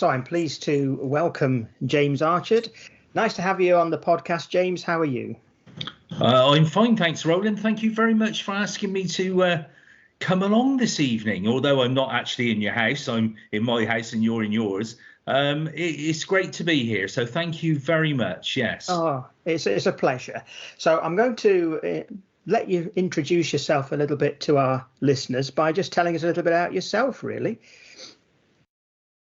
So I'm pleased to welcome James Archard. Nice to have you on the podcast, James. How are you? I'm fine, thanks, Roland. Thank you very much for asking me to come along this evening. Although I'm not actually in your house, I'm in my house and you're in yours. It's great to be here. So thank you very much. Yes. Oh, it's a pleasure. So I'm going to let you introduce yourself a little bit to our listeners by just telling us a little bit about yourself, really.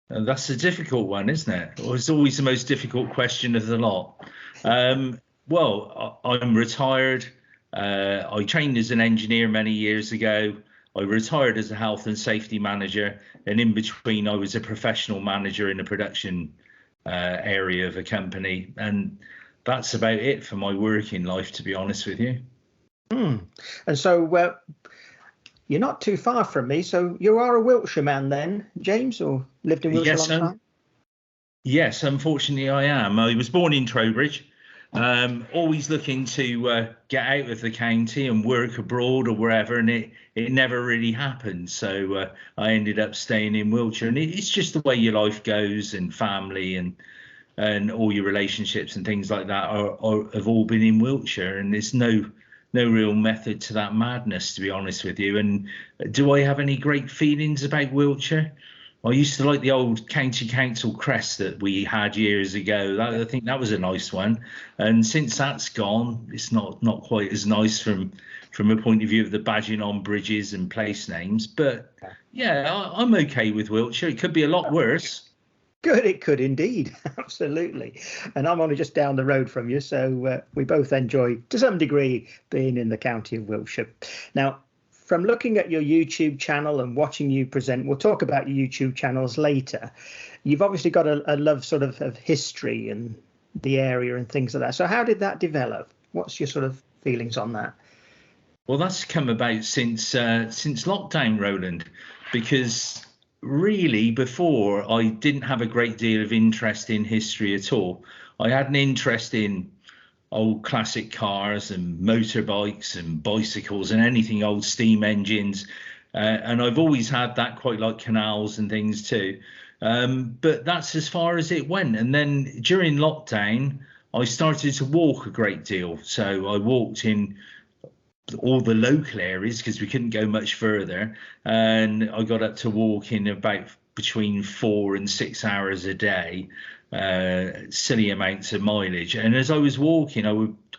That's a difficult one, isn't it? Well, it's always the most difficult question of the lot. Well, I'm retired. I trained as an engineer many years ago. I retired as a health and safety manager, and in between, I was a professional manager in the production area of a company. And that's about it for my working life, to be honest with you. And so you're not too far from me. So you are a Wiltshire man then, James, or lived in Wiltshire a long time? Yes, unfortunately I am. I was born in Trowbridge, always looking to get out of the county and work abroad or wherever, and it never really happened. So I ended up staying in Wiltshire, and it's just the way your life goes, and family and all your relationships and things like that have all been in Wiltshire, and there's no real method to that madness, to be honest with you. And do I have any great feelings about Wiltshire? I used to like the old county council crest that we had years ago. I think that was a nice one. And since that's gone, it's not quite as nice from a point of view of the badging on bridges and place names. But yeah, I'm okay with Wiltshire. It could be a lot worse. Good, it could indeed. Absolutely. And I'm only just down the road from you, so we both enjoy, to some degree, being in the county of Wiltshire. Now, from looking at your YouTube channel and watching you present, we'll talk about your YouTube channels later. You've obviously got a love sort of history and the area and things like that. So how did that develop? What's your sort of feelings on that? Well, that's come about since lockdown, Roland, because really, before, I didn't have a great deal of interest in history at all. I had an interest in old classic cars and motorbikes and bicycles and anything old steam engines. And I've always had that, quite like canals and things too. But that's as far as it went. And then during lockdown, I started to walk a great deal. So I walked in all the local areas because we couldn't go much further, and I got up to walking about between 4 and 6 hours a day, silly amounts of mileage. And as I was walking, I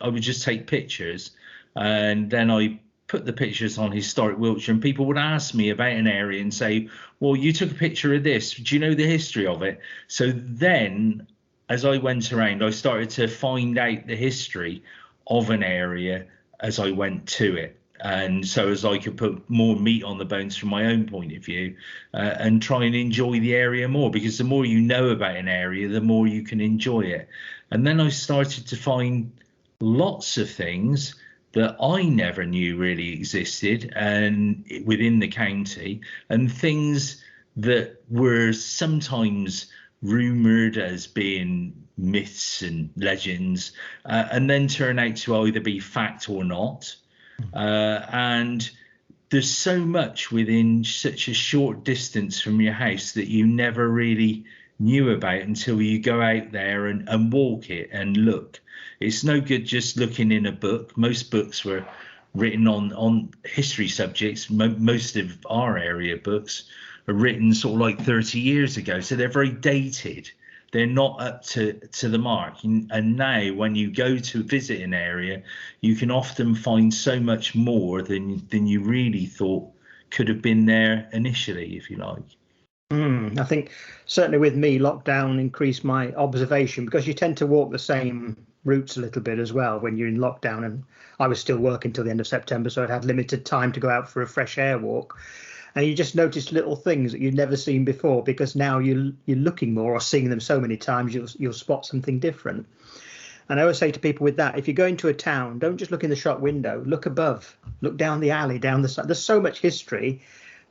would just take pictures, and then I put the pictures on Historic Wiltshire, and people would ask me about an area and say, well, you took a picture of this, do you know the history of it? So then as I went around, I started to find out the history of an area as I went to it, and so as I could put more meat on the bones from my own point of view, and try and enjoy the area more, because the more you know about an area, the more you can enjoy it. And then I started to find lots of things that I never knew really existed and within the county, and things that were sometimes rumoured as being myths and legends, and then turn out to either be fact or not. And there's so much within such a short distance from your house that you never really knew about until you go out there and walk it and look. It's no good just looking in a book. Most books were written on history subjects. Most of our area books are written sort of like 30 years ago, so they're very dated. They're not up to the mark. And now when you go to visit an area, you can often find so much more than you really thought could have been there initially, if you like. I think certainly with me, lockdown increased my observation, because you tend to walk the same routes a little bit as well when you're in lockdown. And I was still working till the end of September, so I'd had limited time to go out for a fresh air walk. And you just notice little things that you'd never seen before, because now you're looking more or seeing them so many times, you'll spot something different. And I always say to people with that, if you go into a town, don't just look in the shop window, look above, look down the alley, down the side. There's so much history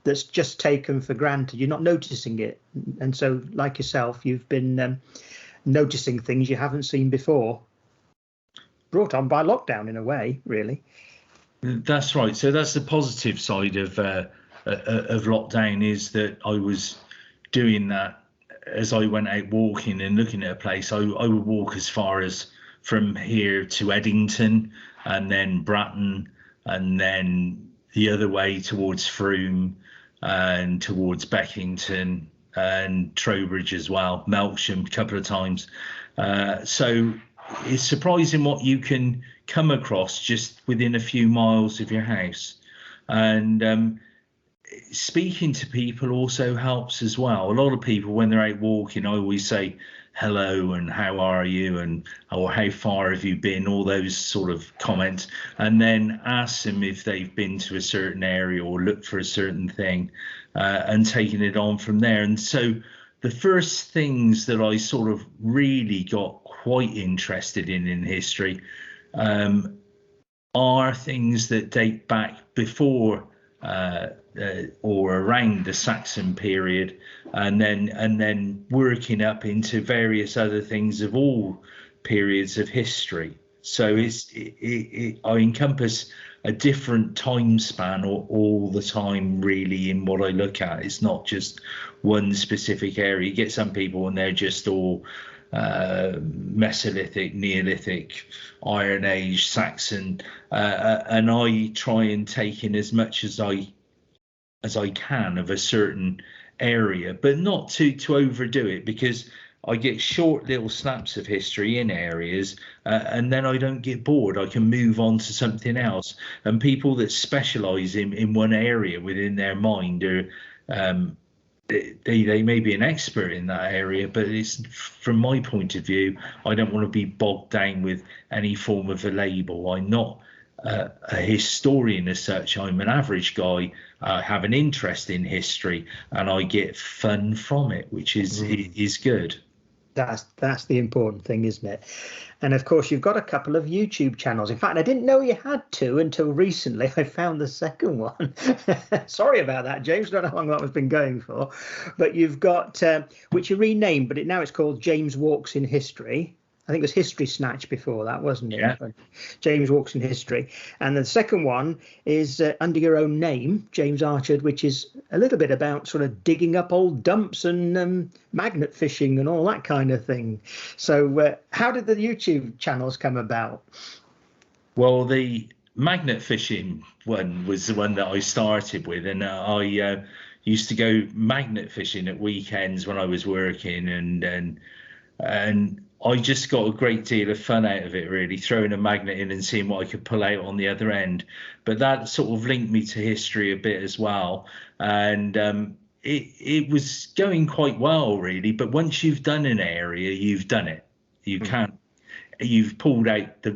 that's just taken for granted. You're not noticing it. And so, like yourself, you've been noticing things you haven't seen before, brought on by lockdown in a way, really. That's right. So that's the positive side of lockdown, is that I was doing that as I went out walking and looking at a place, I would walk as far as from here to Eddington, and then Bratton, and then the other way towards Frome and towards Beckington and Trowbridge as well, Melksham a couple of times. So it's surprising what you can come across just within a few miles of your house. And speaking to people also helps as well. A lot of people, when they're out walking, I always say hello and how are you, and or how far have you been, all those sort of comments, and then ask them if they've been to a certain area or looked for a certain thing, and taking it on from there. And so the first things that I sort of really got quite interested in history are things that date back before or around the Saxon period, and then working up into various other things of all periods of history. So I encompass a different time span all the time, really, in what I look at. It's not just one specific area. You get some people and they're just all Mesolithic, Neolithic, Iron Age, Saxon, and I try and take in as much as I can of a certain area, but not to overdo it, because I get short little snaps of history in areas, and then I don't get bored. I can move on to something else. And people that specialize in one area within their mind are they may be an expert in that area, but it's, from my point of view, I don't want to be bogged down with any form of a label. I'm not a historian as such. I'm an average guy. I have an interest in history, and I get fun from it, which is good. That's the important thing, isn't it? And of course, you've got a couple of YouTube channels. In fact, I didn't know you had two until recently. I found the second one. Sorry about that, James. I don't know how long that has been going for. But you've got, which you renamed, but now it's called James Walks in History. I think it was History Snatch before that, wasn't it? Yeah. James Walks in History. And the second one is under your own name, James Archard, which is a little bit about sort of digging up old dumps and magnet fishing and all that kind of thing. So how did the YouTube channels come about? Well, the magnet fishing one was the one that I started with, and I used to go magnet fishing at weekends when I was working, and I just got a great deal of fun out of it, really, throwing a magnet in and seeing what I could pull out on the other end. But that sort of linked me to history a bit as well. And it was going quite well, really. But once you've done an area, you've done it. You can't, you've pulled out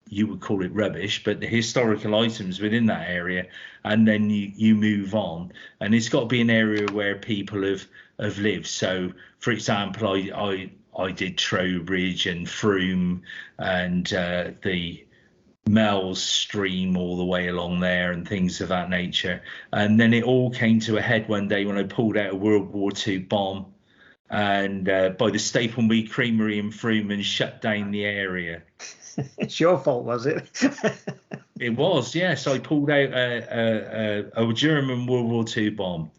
you would call it rubbish, but the historical items within that area, and then you move on. And it's got to be an area where people have lived. So, for example, I did Trowbridge and Frome and the Mells stream all the way along there and things of that nature. And then it all came to a head one day when I pulled out a World War II bomb and by the Staplemead Creamery in Frome, and shut down the area. It's your fault, was it? It was, yes. I pulled out a German World War II bomb.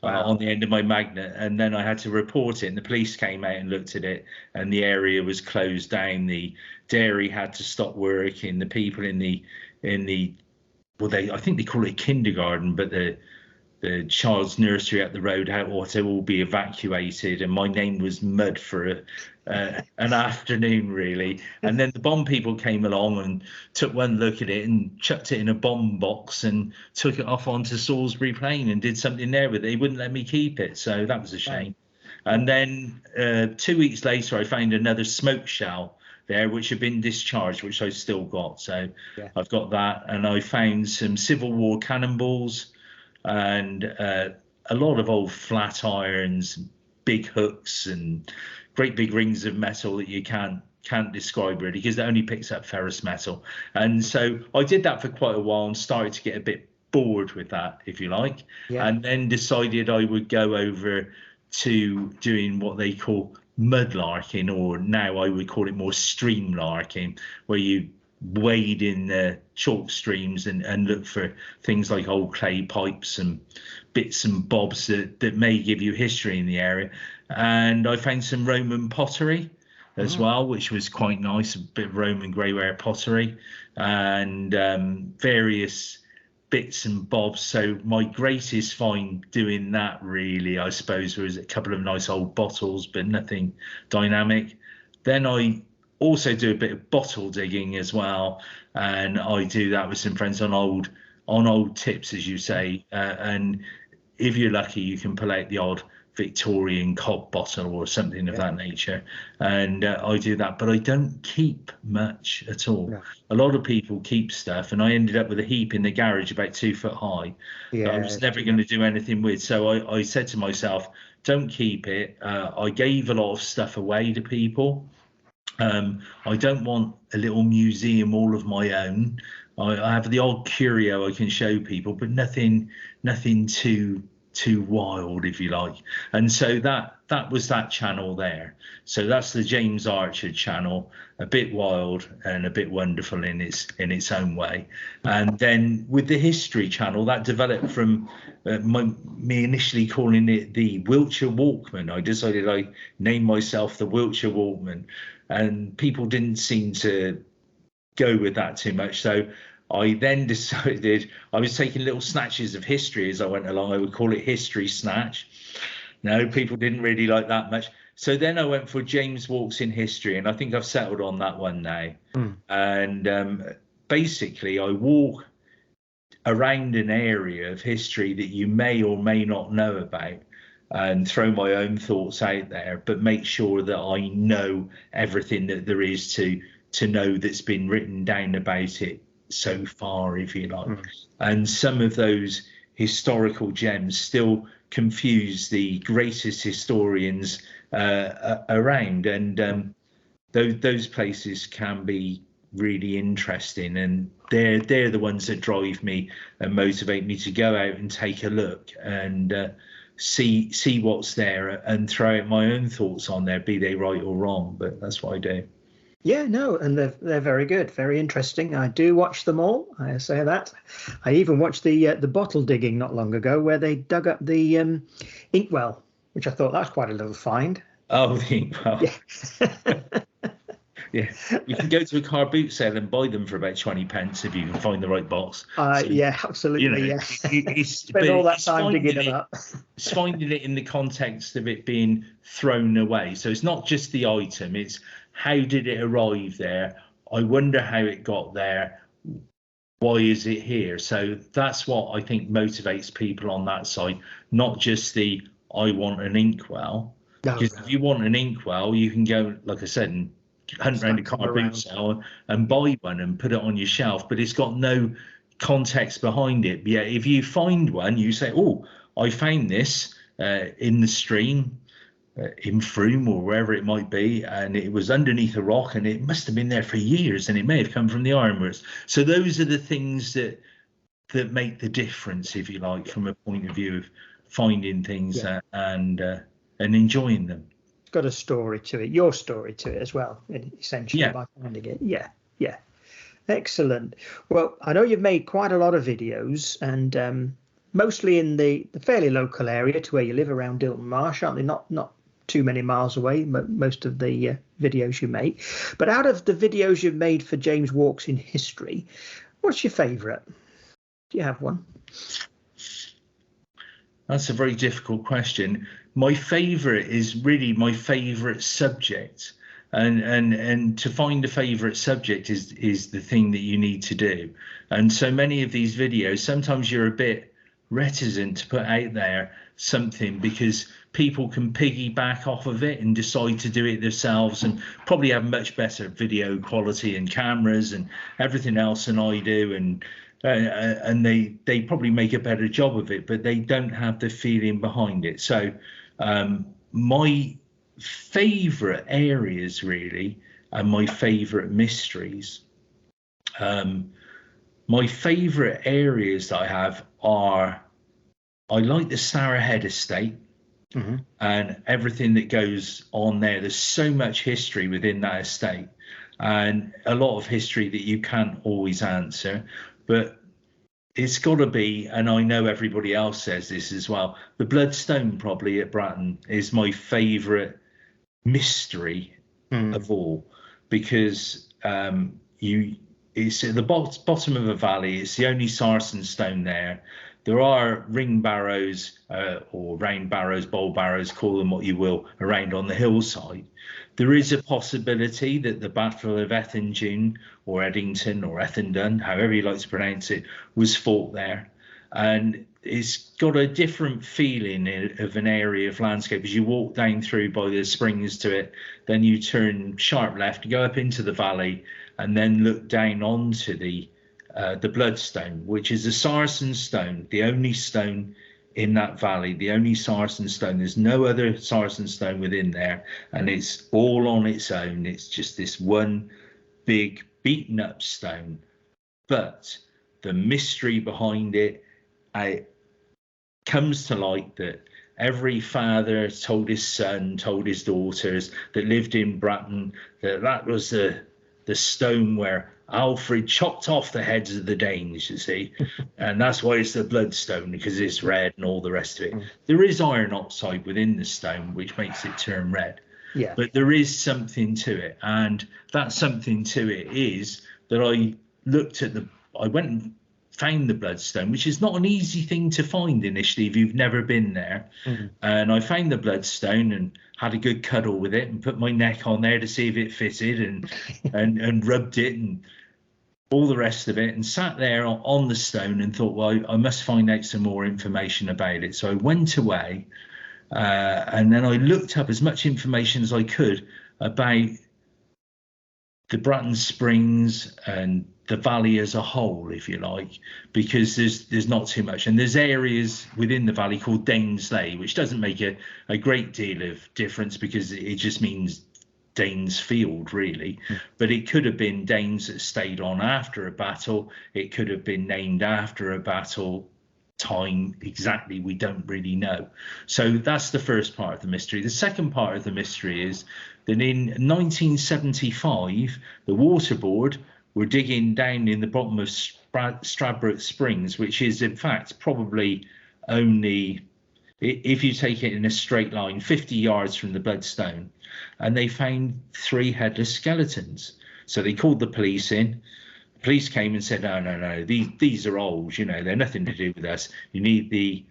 On the end of my magnet, and then I had to report it, and the police came out and looked at it, and the area was closed down. The dairy had to stop working. The people in the I think they call it kindergarten, but the child's nursery up the road had to all be evacuated, and my name was mud for an afternoon, really. And then the bomb people came along and took one look at it and chucked it in a bomb box and took it off onto Salisbury Plain and did something there with it. They wouldn't let me keep it, so that was a shame. And then 2 weeks later, I found another smoke shell there, which had been discharged, which I've still got. So yeah. I've got that, and I found some Civil War cannonballs and a lot of old flat irons, big hooks, and great big rings of metal that you can't describe, really, because it only picks up ferrous metal. And so I did that for quite a while and started to get a bit bored with that, if you like, and then decided I would go over to doing what they call mud larking, or now I would call it more stream larking, where you wade in the chalk streams and look for things like old clay pipes and bits and bobs that may give you history in the area. and I found some Roman pottery as well, which was quite nice, a bit of Roman greyware pottery, and various bits and bobs. So my greatest find doing that, really, I suppose, was a couple of nice old bottles, but nothing dynamic. Then I also do a bit of bottle digging as well, and I do that with some friends on old tips, as you say, and if you're lucky, you can pull out the odd Victorian cob bottle or something of that nature, and I do that, but I don't keep much at all. A lot of people keep stuff, and I ended up with a heap in the garage about 2 foot high that I was never going to do anything with. So I said to myself, don't keep it. I gave a lot of stuff away to people. I don't want a little museum all of my own. I have the odd curio I can show people, but nothing too wild, if you like. And so that was that channel there. So that's the James Archard channel, a bit wild and a bit wonderful in its own way. And then with the History channel, that developed from me initially calling it the Wiltshire Walkman. I decided I named myself the Wiltshire Walkman, and people didn't seem to go with that too much. So I then decided I was taking little snatches of history as I went along. I would call it History Snatch. No, people didn't really like that much. So then I went for James Walks in History, and I think I've settled on that one now. And basically, I walk around an area of history that you may or may not know about, and throw my own thoughts out there, but make sure that I know everything that there is to know that's been written down about it so far, if you like. And some of those historical gems still confuse the greatest historians around, and those places can be really interesting, and they're the ones that drive me and motivate me to go out and take a look and see what's there and throw out my own thoughts on there, be they right or wrong. But that's what I do. Yeah, no, and they're very good, very interesting. I do watch them all. I say that. I even watched the bottle digging not long ago, where they dug up the inkwell, which I thought that's quite a little find. Oh, the inkwell. Yeah. Yeah, you can go to a car boot sale and buy them for about 20 pence if you can find the right box. Yeah, absolutely. You know, yeah. Spend all that time digging them up. It's finding it in the context of it being thrown away. So it's not just the item, it's how did it arrive there? I wonder how it got there. Why is it here? So that's what I think motivates people on that side, not just the I want an inkwell. Because if you want an inkwell, you can go, like I said, and hunt around a car boot sale and buy one and put it on your shelf, but it's got no context behind it. But yeah, if you find one, you say, oh, I found this in the stream, in Froome or wherever it might be, and it was underneath a rock and it must have been there for years and it may have come from the ironworks. So those are the things that make the difference, if you like, from a point of view of finding things and enjoying them. Got a story to it, your story to it as well, essentially, by finding it. Yeah. Excellent. Well, I know you've made quite a lot of videos, and mostly in the fairly local area to where you live, around Dilton Marsh, aren't they? Not too many miles away, most of the videos you make. But out of the videos you've made for James Walks in History, what's your favourite? Do you have one? That's a very difficult question. My favourite is really my favourite subject, and to find a favourite subject is the thing that you need to do. And so many of these videos, sometimes you're a bit reticent to put out there something because people can piggyback off of it and decide to do it themselves and probably have much better video quality and cameras and everything else than I do, and they probably make a better job of it, but they don't have the feeling behind it. So my favorite areas really and my favorite mysteries, my favorite areas that I have are, I like the Sarahhead estate and everything that goes on there. There's so much history within that estate, and a lot of history that you can't always answer, but it's got to be, and I know everybody else says this as well, the Bloodstone probably at Bratton is my favourite mystery of all, because it's at the bottom of a valley. It's the only sarsen stone there. There are ring barrows or round barrows, bowl barrows, call them what you will, around on the hillside. There is a possibility that the Battle of Ettington or Eddington or Ethendon, however you like to pronounce it, was fought there. And it's got a different feeling of an area of landscape as you walk down through by the springs to it. Then you turn sharp left, go up into the valley, and then look down onto the Bloodstone, which is a sarsen stone, the only stone in that valley, the only sarsen stone. There's no other sarsen stone within there, and it's all on its own. It's just this one big beaten up stone, but the mystery behind it comes to light that every father told his son, told his daughters that lived in Bratton that was the stone where Alfred chopped off the heads of the Danes, you see, and that's why it's the Bloodstone, because it's red and all the rest of it. There is iron oxide within the stone, which makes it turn red. Yeah. But there is something to it, and that something to it is that I went and found the Bloodstone, which is not an easy thing to find initially if you've never been there. And I found the Bloodstone and had a good cuddle with it and put my neck on there to see if it fitted and rubbed it and all the rest of it, and sat there on the stone and thought, well, I must find out some more information about it. So I went away and then I looked up as much information as I could about the Bratton Springs and the valley as a whole, if you like, because there's not too much. And there's areas within the valley called Danesley, which doesn't make a great deal of difference because it just means Danes Field, really. But it could have been Danes that stayed on after a battle. It could have been named after a battle. Time exactly, we don't really know. So that's the first part of the mystery. The second part of the mystery is that in 1975, the Water Board were digging down in the bottom of Stradbroke Springs, which is in fact probably only, if you take it in a straight line, 50 yards from the Bloodstone, and they found 3 headless skeletons. So they called the police in. The police came and said, no, these are old, they're nothing to do with us. You need the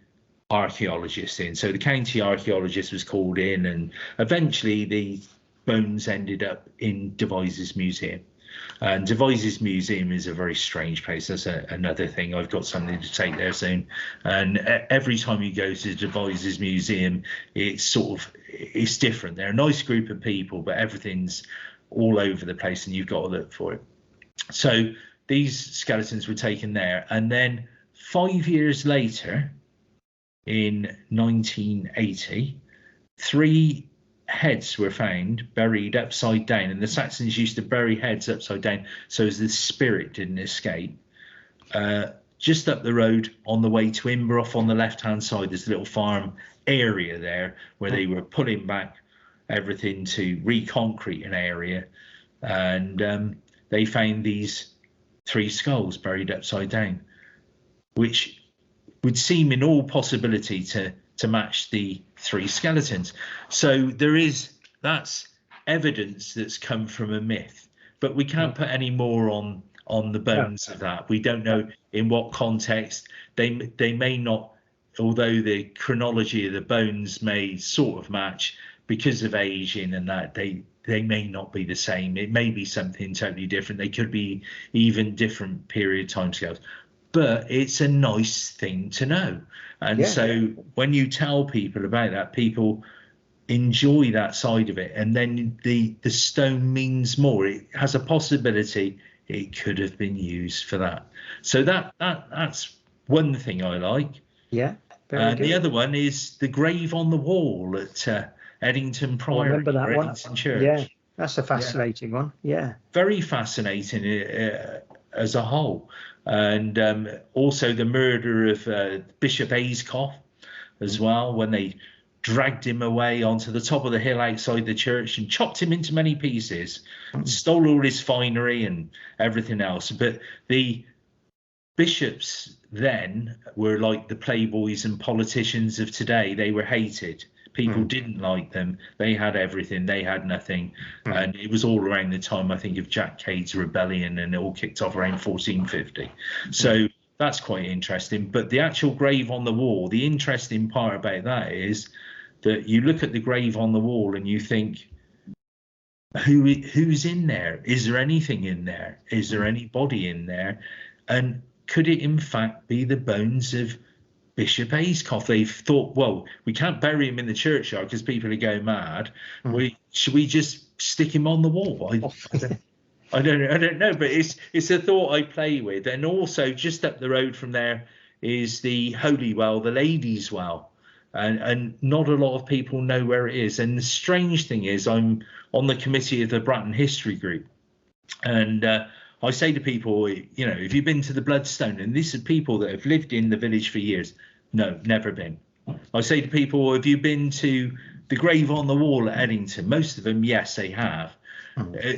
archaeologist in. So the county archaeologist was called in, and eventually the bones ended up in Devizes Museum. And Devizes Museum is a very strange place. That's another thing. I've got something to take there soon. And every time you go to Devizes Museum, it's different. They're a nice group of people, but everything's all over the place, and you've got to look for it. So these skeletons were taken there, and then 5 years later, in 1980, 3 heads were found buried upside down, and the Saxons used to bury heads upside down so as the spirit didn't escape. Just up the road on the way to Imbrough on the left hand side, there's a little farm area there where they were pulling back everything to reconcrete an area, and they found these 3 skulls buried upside down, which would seem in all possibility to match the 3 skeletons. So that's evidence that's come from a myth, but we can't put any more on the bones of that. We don't know in what context. They may not, although the chronology of the bones may sort of match because of aging and that, they may not be the same. It may be something totally different. They could be even different period timescales. But it's a nice thing to know. And so when you tell people about that, people enjoy that side of it. And then the stone means more. It has a possibility it could have been used for that. So that's one thing I like. Yeah. Very good. The other one is the grave on the wall at Eddington Priory. I remember that one. Eddington Church. Yeah, that's a fascinating one. Yeah. Very fascinating as a whole. And also the murder of Bishop Ayscough as well, when they dragged him away onto the top of the hill outside the church and chopped him into many pieces, stole all his finery and everything else. But the bishops then were like the playboys and politicians of today. They were hated. People didn't like them. They had everything. They had nothing. And it was all around the time, I think, of Jack Cade's rebellion, and it all kicked off around 1450. So that's quite interesting. But the actual grave on the wall, the interesting part about that is that you look at the grave on the wall and you think, who's in there? Is there anything in there? Is there anybody in there? And could it in fact be the bones of Bishop Ayscough? They've thought, well, we can't bury him in the churchyard because people are going mad. Should we just stick him on the wall? I don't know, but it's a thought I play with. And also just up the road from there is the Holy Well, the Ladies' Well. And not a lot of people know where it is. And the strange thing is, I'm on the committee of the Bratton History Group, and I say to people, you know, have you been to the Bloodstone? And these are people that have lived in the village for years. No, never been. I say to people, have you been to the grave on the wall at Eddington? Most of them, yes, they have.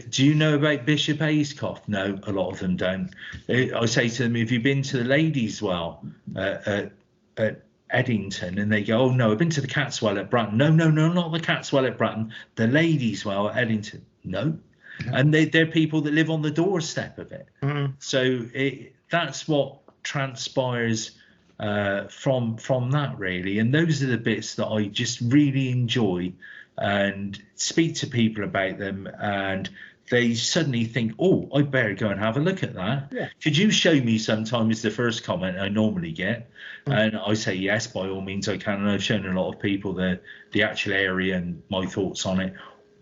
Do you know about Bishop Ayscough? No, a lot of them don't. I say to them, have you been to the Ladies' Well at Eddington? And they go, oh no, I've been to the Cat's Well at Bratton. No, not the Cat's Well at Bratton, the Ladies' Well at Eddington. No. And they're people that live on the doorstep of it. So that's what transpires from that, really. And those are the bits that I just really enjoy and speak to people about them, and they suddenly think, oh, I better go and have a look at that. Could you show me sometime, is the first comment I normally get. And I say, yes, by all means I can. And I've shown a lot of people the actual area and my thoughts on it.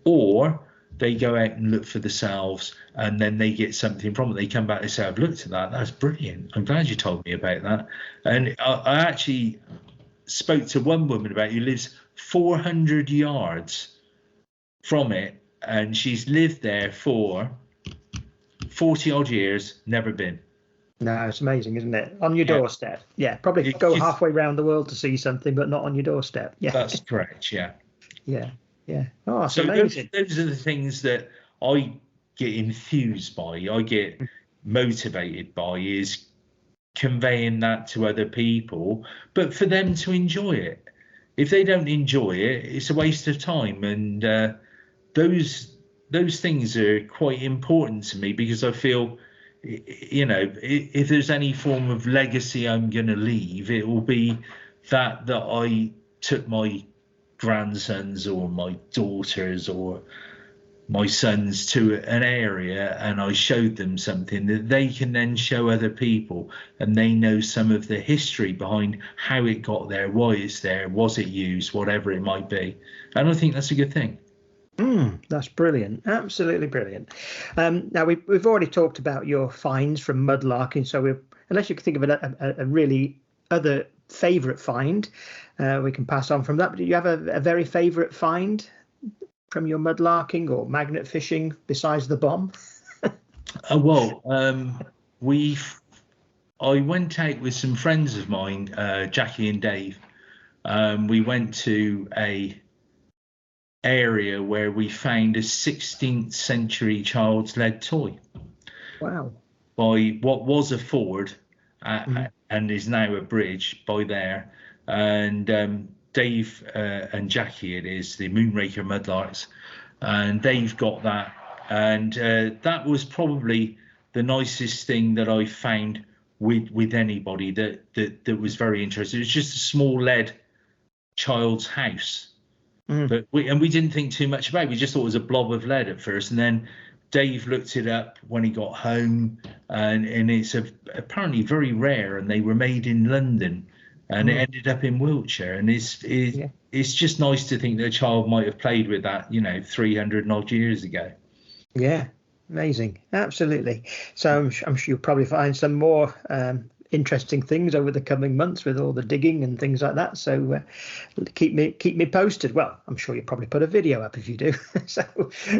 Or they go out and look for themselves, and then they get something from it. They come back and say, I've looked at that. That's brilliant. I'm glad you told me about that. And I actually spoke to one woman about it who lives 400 yards from it, and she's lived there for 40 odd years, never been. No, it's amazing, isn't it? On your doorstep. Yeah, probably go halfway around the world to see something, but not on your doorstep. Yeah, that's correct. Yeah. Oh, that's so amazing. Those are the things that I get enthused by, I get motivated by, is conveying that to other people, but for them to enjoy it. If they don't enjoy it, it's a waste of time. And those things are quite important to me, because I feel, you know, if there's any form of legacy I'm going to leave, it will be that I took my grandsons or my daughters or my sons to an area and I showed them something that they can then show other people, and they know some of the history behind how it got there, why it's there, was it used, whatever it might be. And I think that's a good thing. That's brilliant. Absolutely brilliant. Now, we've already talked about your finds from mudlarking, so unless you can think of a really other favourite find, we can pass on from that. But do you have a very favourite find from your mudlarking or magnet fishing besides the bomb? I went out with some friends of mine, Jackie and Dave. We went to a area where we found a 16th century child's lead toy. Wow. By what was a ford and is now a bridge by there. And Dave and Jackie, it is the Moonraker Mudlarks, and Dave got that, and that was probably the nicest thing that I found with anybody that was very interested. It was just a small lead child's house, but we didn't think too much about it. We just thought it was a blob of lead at first, and then Dave looked it up when he got home, and it's apparently very rare, and they were made in London. And it ended up in Wiltshire, and it's just nice to think that a child might have played with that, 300 and odd years ago. Yeah, amazing, absolutely. So I'm sure you'll probably find some more interesting things over the coming months with all the digging and things like that. So keep me posted. Well, I'm sure you'll probably put a video up if you do. So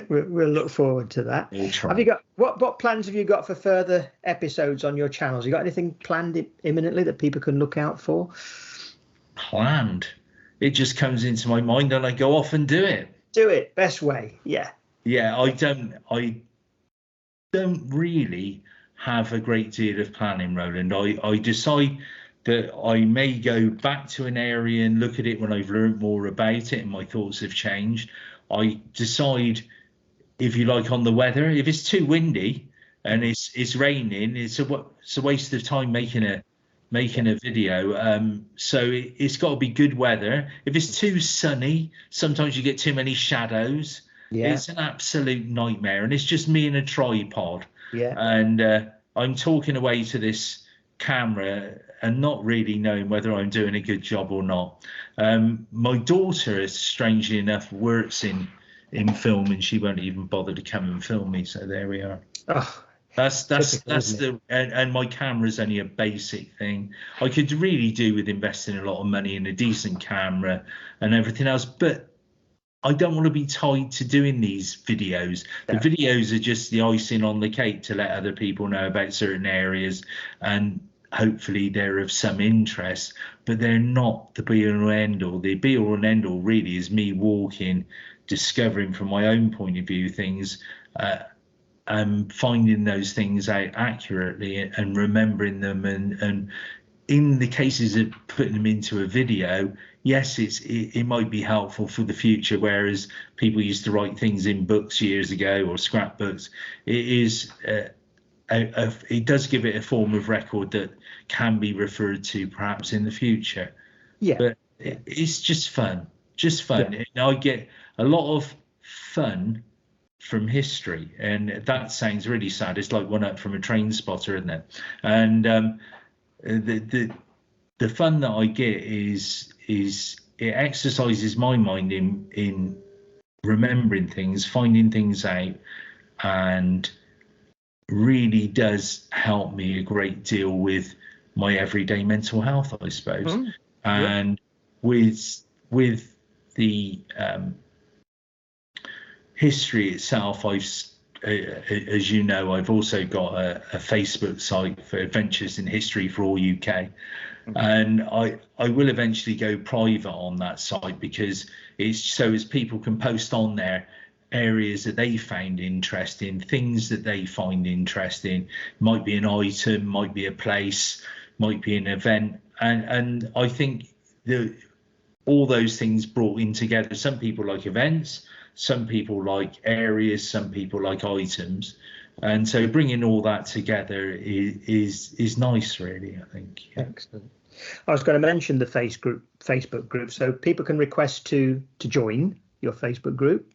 we'll look forward to that. Have you got what plans have you got for further episodes on your channels? You got anything planned imminently that people can look out for? Planned? It just comes into my mind and I go off and do it. Do it, best way. Yeah. I don't really have a great deal of planning, Roland. I decide that I may go back to an area and look at it when I've learned more about it and my thoughts have changed. I decide, if you like, on the weather. If it's too windy and it's raining, it's a waste of time making a video. So it's got to be good weather. If it's too sunny, sometimes you get too many shadows. Yeah. It's an absolute nightmare, and it's just me and a tripod. Yeah. And I'm talking away to this camera and not really knowing whether I'm doing a good job or not. My daughter, is strangely enough, works in film, and she won't even bother to come and film me. So there we are. Oh, that's typical, and my camera's only a basic thing. I could really do with investing a lot of money in a decent camera and everything else, but I don't want to be tied to doing these videos. No. The videos are just the icing on the cake to let other people know about certain areas, and hopefully they're of some interest, but they're not the be all and end all. The be all and end all really is me walking, discovering from my own point of view things, finding those things out accurately and remembering them, and in the cases of putting them into a video, yes, it might be helpful for the future, whereas people used to write things in books years ago or scrapbooks. It does give it a form of record that can be referred to perhaps in the future. Yeah. But it's just fun. Yeah. And I get a lot of fun from history, and that sounds really sad. It's like one up from a train spotter, isn't it? And the fun that I get is it exercises my mind in remembering things, finding things out, and really does help me a great deal with my everyday mental health, I suppose. And with the history itself, as you know, I've also got a Facebook site for Adventures in History for All UK. And I will eventually go private on that site, because it's so as people can post on there areas that they found interesting, things that they find interesting. Might be an item, might be a place, might be an event, and I think all those things brought in together. Some people like events, some people like areas, some people like items, and so bringing all that together is nice, really, I think. Yeah. Excellent. I was going to mention the Facebook group, so people can request to join your Facebook group,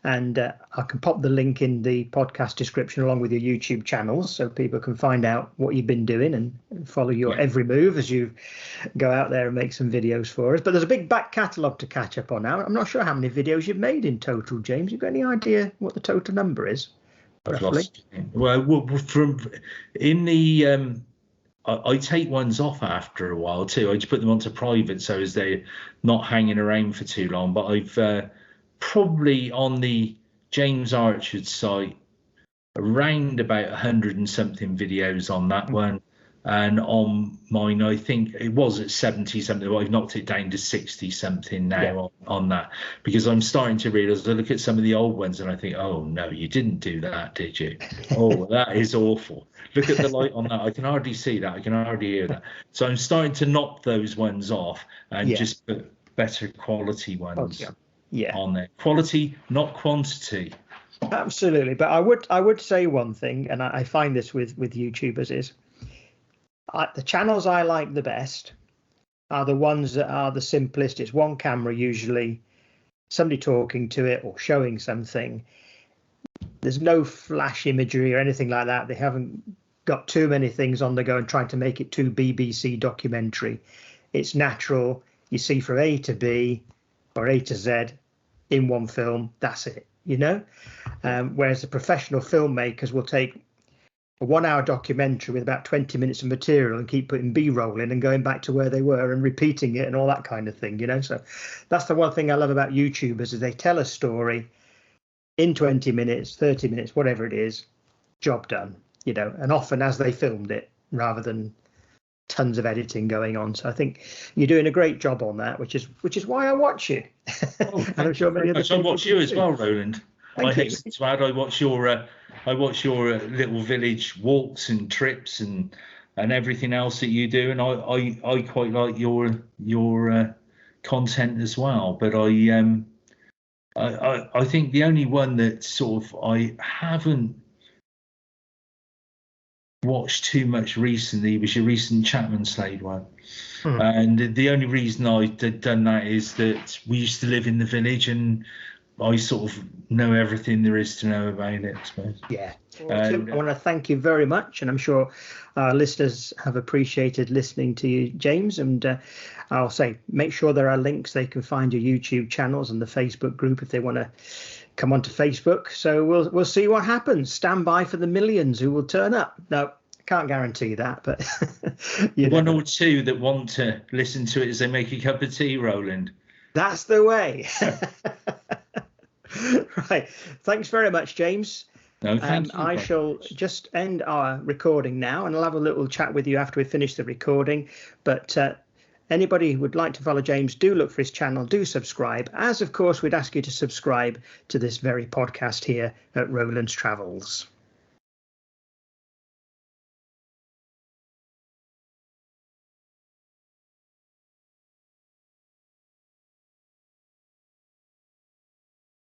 and I can pop the link in the podcast description along with your YouTube channels, so people can find out what you've been doing and follow your every move as you go out there and make some videos for us. But there's a big back catalogue to catch up on now. I'm not sure how many videos you've made in total, James. You've got any idea what the total number is? Roughly? Well, from in the I take ones off after a while too. I just put them onto private so as they're not hanging around for too long. But I've probably on the James Archard site around about 100 and something videos on that one, and on mine I think it was at 70 something, but I've knocked it down to 60 something now on that, because I'm starting to realize, I look at some of the old ones and I think, oh no, you didn't do that, did you? Oh, that is awful. Look at the light on that. I can hardly see that. I can hardly hear that. So I'm starting to knock those ones off and just put better quality ones on there. Quality, not quantity. Absolutely. But I would say one thing, and I find this with YouTubers, is the channels I like the best are the ones that are the simplest. It's one camera, usually somebody talking to it or showing something. There's no flash imagery or anything like that. They haven't got too many things on the go and trying to make it too BBC documentary. It's natural. You see from A to B or A to Z in one film. That's it, you know. Whereas the professional filmmakers will take a 1 hour documentary with about 20 minutes of material and keep putting B-roll in and going back to where they were and repeating it and all that kind of thing, you know. So that's the one thing I love about YouTubers, is they tell a story in 20 minutes, 30 minutes, whatever it is, job done, you know, and often as they filmed it rather than tons of editing going on. So I think you're doing a great job on that, which is why I watch you. Oh, and I'm sure many other people I watch you as well, Roland. Thank you. hasten to add, I watch your little village walks and trips and everything else that you do, and I quite like your content as well. But I think the only one that sort of I haven't watched too much recently was your recent Chapman Slade one. And the only reason I done that is that we used to live in the village and I sort of know everything there is to know about it, I suppose. Yeah. I want to thank you very much, and I'm sure our listeners have appreciated listening to you, James. And I'll say, make sure there are links. They can find your YouTube channels and the Facebook group if they want to come onto Facebook. So we'll see what happens. Stand by for the millions who will turn up. No, can't guarantee that, but one or two that want to listen to it as they make a cup of tea, Roland. That's the way. Right. Thanks very much, James. No, thank you. I shall just end our recording now, and I'll have a little chat with you after we finish the recording. But anybody who would like to follow James, do look for his channel, do subscribe. As, of course, we'd ask you to subscribe to this very podcast here at Roland's Travels.